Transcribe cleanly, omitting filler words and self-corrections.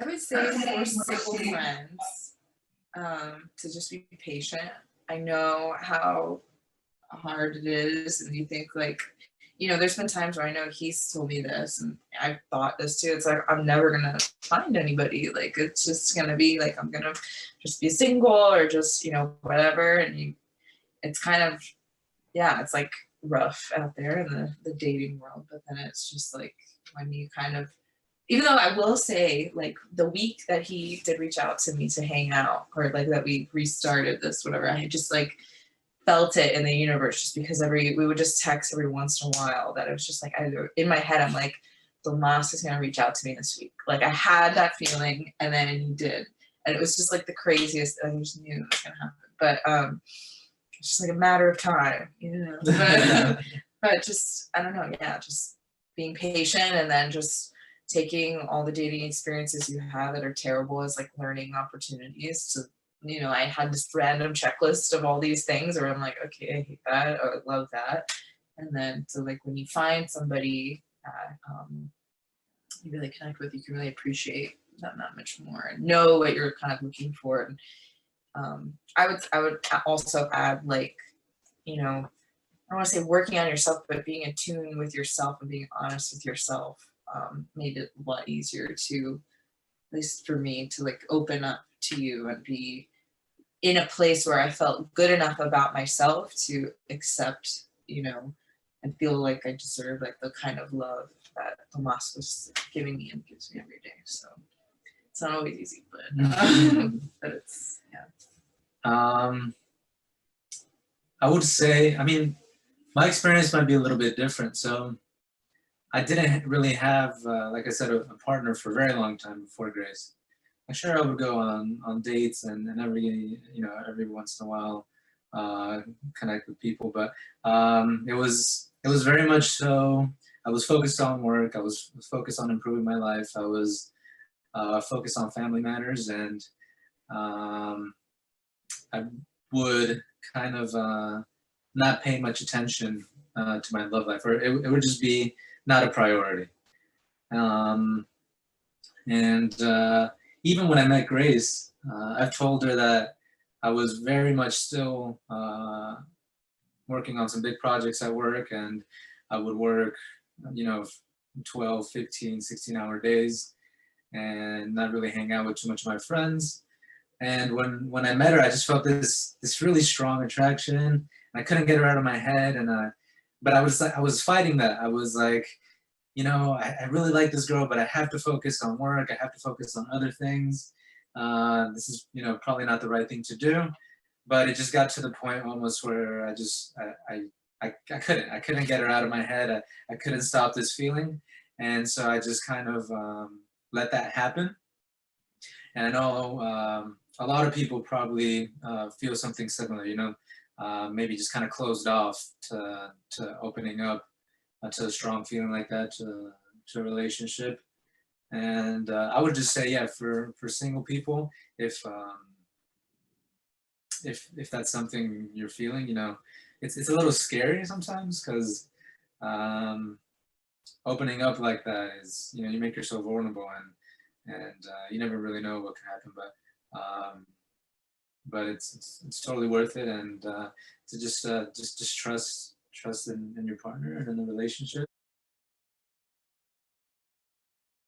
I would say for single friends, to just be patient. I know how hard it is, and you think like, there's been times where I know he's told me this, and I've thought this too. It's like I'm never gonna find anybody. Like it's just gonna be like I'm gonna just be single or just whatever. And it's kind of yeah, it's like rough out there in the dating world. But then it's just like when you kind of even though I will say, like the week that he did reach out to me to hang out, or like that we restarted this, whatever, I just like felt it in the universe just because we would just text every once in a while that it was just like in my head I'm like Tomas is gonna reach out to me this week. Like I had that feeling and then he did. And it was just like the craziest. I just knew it was gonna happen. But it's just like a matter of time. But just I don't know, yeah, just being patient and then just taking all the dating experiences you have that are terrible as like learning opportunities to I had this random checklist of all these things where I'm like, okay, I hate that or I love that. And then so like when you find somebody that you really connect with, you can really appreciate them that much more and know what you're kind of looking for. And I would also add like, I don't want to say working on yourself, but being in tune with yourself and being honest with yourself made it a lot easier to, at least for me, to like open up to you and be in a place where I felt good enough about myself to accept, and feel like I deserve like the kind of love that Tomas was giving me and gives me every day. So it's not always easy, but but it's yeah. Um, I would say, I mean, my experience might be a little bit different. So I didn't really have, like I said, a partner for a very long time before Grace. I'm sure I would go on dates and every once in a while connect with people, but it was very much so. I was focused on work. I was focused on improving my life. I was focused on family matters, and um, I would kind of not pay much attention to my love life, or it would just be not a priority. Um, and even when I met Grace, I've told her that I was very much still working on some big projects at work, and I would work, you know, 12, 15, 16-hour days and not really hang out with too much of my friends. And when I met her, I just felt this really strong attraction. I couldn't get her out of my head, and but I was fighting that. I was like, I really like this girl, but I have to focus on work. I have to focus on other things. This is, probably not the right thing to do. But it just got to the point almost where I couldn't get her out of my head. I couldn't stop this feeling, and so I just kind of let that happen. And I know a lot of people probably feel something similar. Maybe just kind of closed off to opening up to a strong feeling like that to a relationship. And I would just say, yeah, for single people, if that's something you're feeling, it's a little scary sometimes because opening up like that is, you make yourself vulnerable, and you never really know what can happen. But it's totally worth it, and to just trust in your partner and in the relationship.